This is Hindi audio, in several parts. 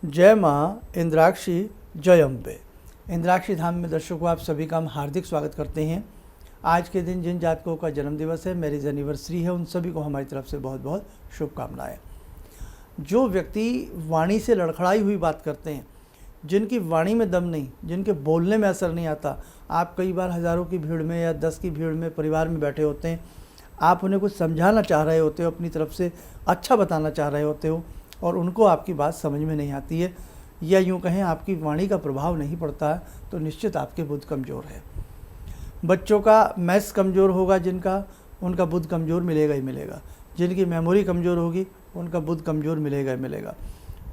जय माँ इंद्राक्षी जय अम्बे। इंद्राक्षी धाम में दर्शकों आप सभी का हम हार्दिक स्वागत करते हैं। आज के दिन जिन जातकों का जन्मदिवस है, मैरिज एनिवर्सरी है, उन सभी को हमारी तरफ से बहुत बहुत शुभकामनाएं। जो व्यक्ति वाणी से लड़खड़ाई हुई बात करते हैं, जिनकी वाणी में दम नहीं, जिनके बोलने में असर नहीं आता, आप कई बार हज़ारों की भीड़ में या 10 की भीड़ में परिवार में बैठे होते हैं, आप उन्हें कुछ समझाना चाह रहे होते हो, अपनी तरफ से अच्छा बताना चाह रहे होते हो और उनको आपकी बात समझ में नहीं आती है, या यूँ कहें आपकी वाणी का प्रभाव नहीं पड़ता है, तो निश्चित आपके बुद्ध कमज़ोर है। बच्चों का मैथ्स कमज़ोर होगा जिनका, उनका बुद्ध कमज़ोर मिलेगा ही मिलेगा। जिनकी मेमोरी कमज़ोर होगी उनका बुद्ध कमज़ोर मिलेगा ही मिलेगा।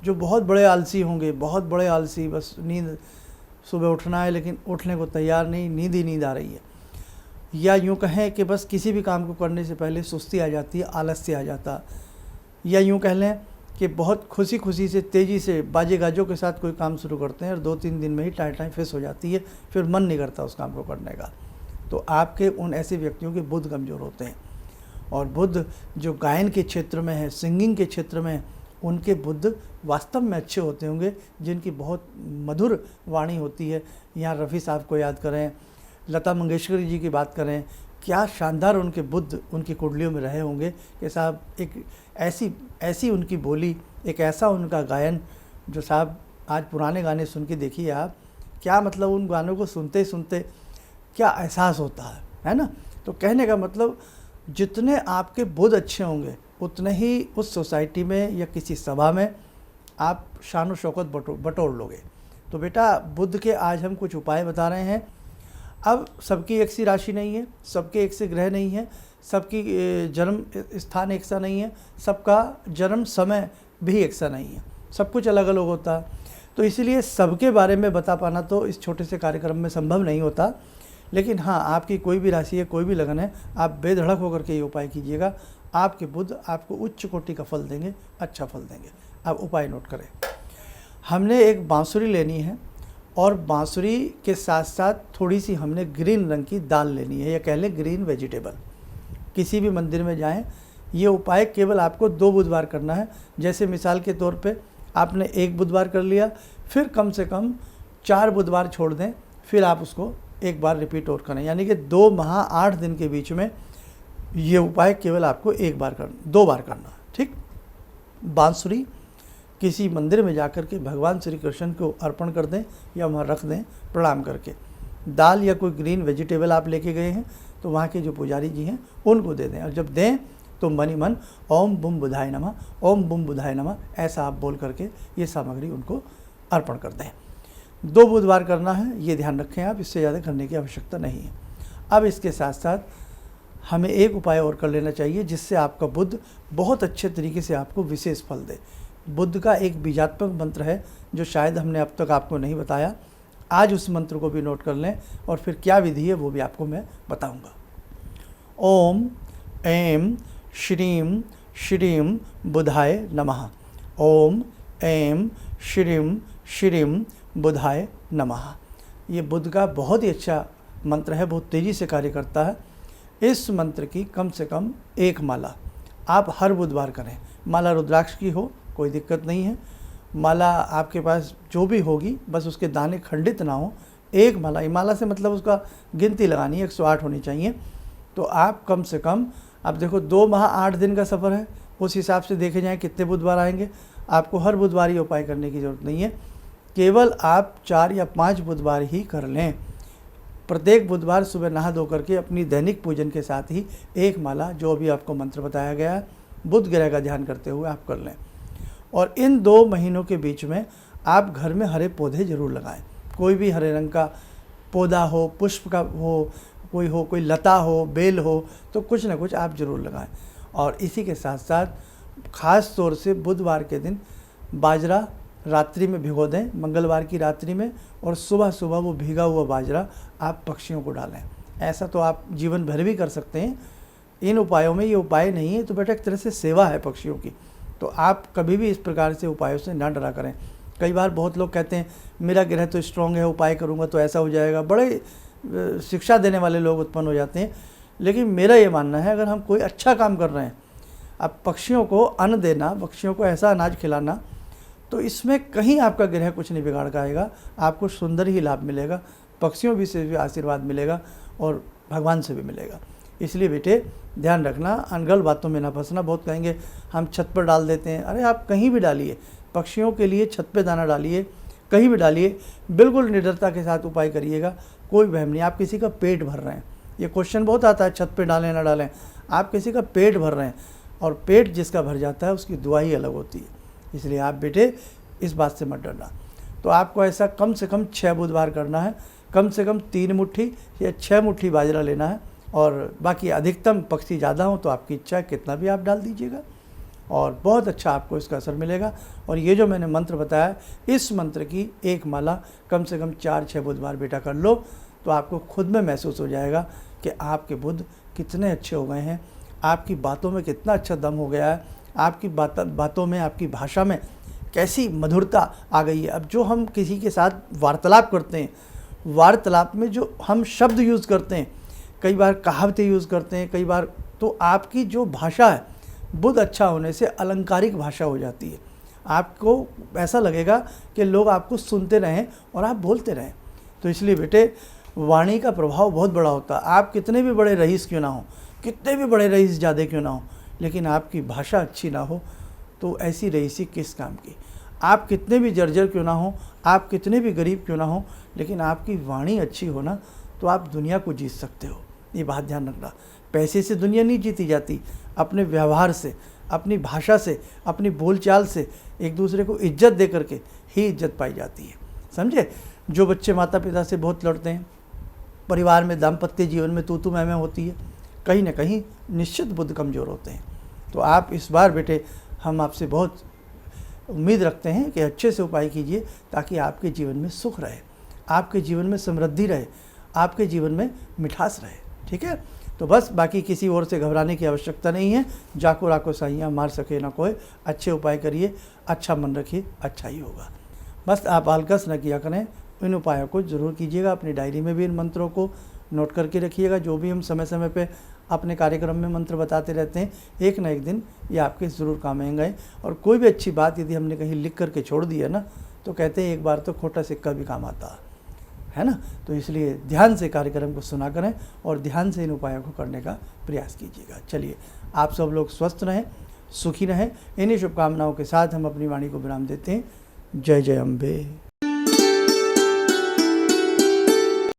जो बहुत बड़े आलसी होंगे, बहुत बड़े आलसी, बस नींद सुबह उठना है लेकिन उठने को तैयार नहीं, नींद ही नींद आ रही है, या यूँ कहें कि बस किसी भी काम को करने से पहले सुस्ती आ जाती है, आलस्य आ जाता, या यूँ कह लें कि बहुत खुशी खुशी से तेज़ी से बाजे गाजों के साथ कोई काम शुरू करते हैं और 2-3 दिन में ही टाई फिस हो जाती है, फिर मन नहीं करता उस काम को करने का। तो आपके उन ऐसे व्यक्तियों के बुद्ध कमज़ोर होते हैं। और बुद्ध जो गायन के क्षेत्र में है, सिंगिंग के क्षेत्र में है, उनके बुद्ध वास्तव में अच्छे होते होंगे, जिनकी बहुत मधुर वाणी होती है। यहाँ रफ़ी साहब को याद करें, लता मंगेशकर जी की बात करें, क्या शानदार उनके बुद्ध उनकी कुंडलियों में रहे होंगे कि साहब एक ऐसी उनकी बोली, एक ऐसा उनका गायन, जो साहब आज पुराने गाने सुन के देखिए आप, क्या मतलब उन गानों को सुनते सुनते क्या एहसास होता है ना। तो कहने का मतलब जितने आपके बुद्ध अच्छे होंगे उतने ही उस सोसाइटी में या किसी सभा में आप शान शौकत बटोर लोगे। तो बेटा बुद्ध के आज हम कुछ उपाय बता रहे हैं। अब सबकी एक सी राशि नहीं है, सबके एक से ग्रह नहीं है, सबकी जन्म स्थान एक सा नहीं है, सबका जन्म समय भी एक सा नहीं है, सब कुछ अलग अलग होता है। तो इसीलिए सबके बारे में बता पाना तो इस छोटे से कार्यक्रम में संभव नहीं होता। लेकिन हाँ, आपकी कोई भी राशि है, कोई भी लगन है, आप बेधड़क होकर के ये उपाय कीजिएगा। आपके बुद्ध आपको उच्च कोटि का फल देंगे, अच्छा फल देंगे। अब उपाय नोट करें। हमने एक बांसुरी लेनी है और बांसुरी के साथ साथ थोड़ी सी हमने ग्रीन रंग की दाल लेनी है, या कह लें ग्रीन वेजिटेबल। किसी भी मंदिर में जाएं, ये उपाय केवल आपको 2 बुधवार करना है। जैसे मिसाल के तौर पे आपने 1 बुधवार कर लिया, फिर कम से कम 4 बुधवार छोड़ दें, फिर आप उसको एक बार रिपीट और करें। यानी कि 2 माह 8 दिन के बीच में ये उपाय केवल आपको 2 बार करना है। ठीक। बांसुरी किसी मंदिर में जाकर के भगवान श्री कृष्ण को अर्पण कर दें या वहाँ रख दें प्रणाम करके। दाल या कोई ग्रीन वेजिटेबल आप लेके गए हैं तो वहाँ के जो पुजारी जी हैं उनको दे दें, और जब दें तो मनी मन ओम बुम बुधाय नमः, ओम बुम बुधाय नमः, ऐसा आप बोल करके ये सामग्री उनको अर्पण कर दें। 2 बुधवार करना है, ये ध्यान रखें आप, इससे ज़्यादा करने की आवश्यकता नहीं है। अब इसके साथ साथ हमें एक उपाय और कर लेना चाहिए, जिससे आपका बुद्ध बहुत अच्छे तरीके से आपको विशेष फल दे। बुद्ध का एक बीजात्मक मंत्र है जो शायद हमने अब तक आपको नहीं बताया। आज उस मंत्र को भी नोट कर लें और फिर क्या विधि है वो भी आपको मैं बताऊंगा। ओम ऐं श्रीं श्रीं बुधाय नमः। ओम ऐं श्रीं श्रीं बुधाय नमः। ये बुद्ध का बहुत ही अच्छा मंत्र है, बहुत तेज़ी से कार्य करता है। इस मंत्र की कम से कम 1 माला आप हर बुधवार करें। माला रुद्राक्ष की हो कोई दिक्कत नहीं है, माला आपके पास जो भी होगी, बस उसके दाने खंडित ना हो। 1 माला, माला से मतलब उसका गिनती लगानी है, 108 होनी चाहिए। तो आप कम से कम, अब देखो 2 माह 8 दिन का सफ़र है, उस हिसाब से देखे जाएँ कितने बुधवार आएंगे। आपको हर बुधवार ये उपाय करने की ज़रूरत नहीं है, केवल आप 4 या 5 बुधवार ही कर लें। प्रत्येक बुधवार सुबह नहा धो करके अपनी दैनिक पूजन के साथ ही 1 माला, जो अभी आपको मंत्र बताया गया है, बुध ग्रह का ध्यान करते हुए आप कर लें। और इन 2 महीनों के बीच में आप घर में हरे पौधे ज़रूर लगाएं। कोई भी हरे रंग का पौधा हो, पुष्प का हो, कोई लता हो, बेल हो, तो कुछ ना कुछ आप ज़रूर लगाएं। और इसी के साथ साथ ख़ास तौर से बुधवार के दिन बाजरा रात्रि में भिगो दें, मंगलवार की रात्रि में, और सुबह सुबह वो भीगा हुआ बाजरा आप पक्षियों को डालें। ऐसा तो आप जीवन भर भी कर सकते हैं। इन उपायों में ये उपाय नहीं है तो बेटा एक तरह से सेवा है पक्षियों की। तो आप कभी भी इस प्रकार से उपायों से ना डरा करें। कई बार बहुत लोग कहते हैं मेरा ग्रह तो स्ट्रॉन्ग है, उपाय करूँगा तो ऐसा हो जाएगा, बड़े शिक्षा देने वाले लोग उत्पन्न हो जाते हैं। लेकिन मेरा ये मानना है, अगर हम कोई अच्छा काम कर रहे हैं, अब पक्षियों को अन्न देना, पक्षियों को ऐसा अनाज खिलाना, तो इसमें कहीं आपका ग्रह कुछ नहीं बिगाड़ पाएगा, आपको सुंदर ही लाभ मिलेगा, पक्षियों भी से भी आशीर्वाद मिलेगा और भगवान से भी मिलेगा। इसलिए बेटे ध्यान रखना, अनगढ़ बातों में ना फंसना। बहुत कहेंगे हम छत पर डाल देते हैं, अरे आप कहीं भी डालिए, पक्षियों के लिए छत पे दाना डालिए, कहीं भी डालिए, बिल्कुल निडरता के साथ उपाय करिएगा, कोई वहम नहीं। आप किसी का पेट भर रहे हैं, ये क्वेश्चन बहुत आता है, छत पे डालें ना डालें, आप किसी का पेट भर रहे हैं, और पेट जिसका भर जाता है उसकी दुआ ही अलग होती है। इसलिए आप बेटे इस बात से मत डरना। तो आपको ऐसा कम से कम 6 बुधवार करना है, कम से कम 3 मुट्ठी या 6 मुट्ठी बाजरा लेना है, और बाकी अधिकतम पक्षी ज़्यादा हो तो आपकी इच्छा है कितना भी आप डाल दीजिएगा, और बहुत अच्छा आपको इसका असर मिलेगा। और ये जो मैंने मंत्र बताया, इस मंत्र की एक माला कम से कम 4-6 बुधवार बेटा कर लो, तो आपको खुद में महसूस हो जाएगा कि आपके बुध कितने अच्छे हो गए हैं, आपकी बातों में कितना अच्छा दम हो गया है, आपकी बातों में, आपकी भाषा में कैसी मधुरता आ गई है। अब जो हम किसी के साथ वार्तालाप करते हैं, वार्तालाप में जो हम शब्द यूज़ करते हैं, कई बार कहावतें यूज़ करते हैं, कई बार तो आपकी जो भाषा है, बुध अच्छा होने से अलंकारिक भाषा हो जाती है। आपको ऐसा लगेगा कि लोग आपको सुनते रहें और आप बोलते रहें। तो इसलिए बेटे वाणी का प्रभाव बहुत बड़ा होता है। आप कितने भी बड़े रईस क्यों ना हो, कितने भी बड़े रईस ज़्यादा क्यों ना हो, लेकिन आपकी भाषा अच्छी ना हो तो ऐसी रईसी किस काम की। आप कितने भी जर्जर क्यों ना हो, आप कितने भी गरीब क्यों ना हो, लेकिन आपकी वाणी अच्छी हो ना, तो आप दुनिया को जीत सकते हो। ये बात ध्यान रखना। पैसे से दुनिया नहीं जीती जाती, अपने व्यवहार से, अपनी भाषा से, अपनी बोलचाल से, एक दूसरे को इज्जत दे करके ही इज्जत पाई जाती है, समझे। जो बच्चे माता पिता से बहुत लड़ते हैं, परिवार में दाम्पत्य जीवन में तू मैं होती है, कहीं ना कहीं निश्चित बुध कमज़ोर होते हैं। तो आप इस बार बेटे हम आपसे बहुत उम्मीद रखते हैं कि अच्छे से उपाय कीजिए, ताकि आपके जीवन में सुख रहे, आपके जीवन में समृद्धि रहे, आपके जीवन में मिठास रहे, ठीक है। तो बस बाकी किसी और से घबराने की आवश्यकता नहीं है। जाको राको साइयाँ मार सके ना कोई, अच्छे उपाय करिए, अच्छा मन रखिए, अच्छा ही होगा। बस आप आलकस न किया करें, इन उपायों को ज़रूर कीजिएगा। अपनी डायरी में भी इन मंत्रों को नोट करके रखिएगा। जो भी हम समय समय पे अपने कार्यक्रम में मंत्र बताते रहते हैं, एक ना एक दिन ये आपके ज़रूर काम आएंगे। और कोई भी अच्छी बात यदि हमने कहीं लिख करके छोड़ दी है ना, तो कहते हैं एक बार तो खोटा सिक्का भी काम आता है ना। तो इसलिए ध्यान से कार्यक्रम को सुना करें और ध्यान से इन उपायों को करने का प्रयास कीजिएगा। चलिए, आप सब लोग स्वस्थ रहें, सुखी रहें। इन्हीं शुभकामनाओं के साथ हम अपनी वाणी को विराम देते हैं। जय जय अम्बे।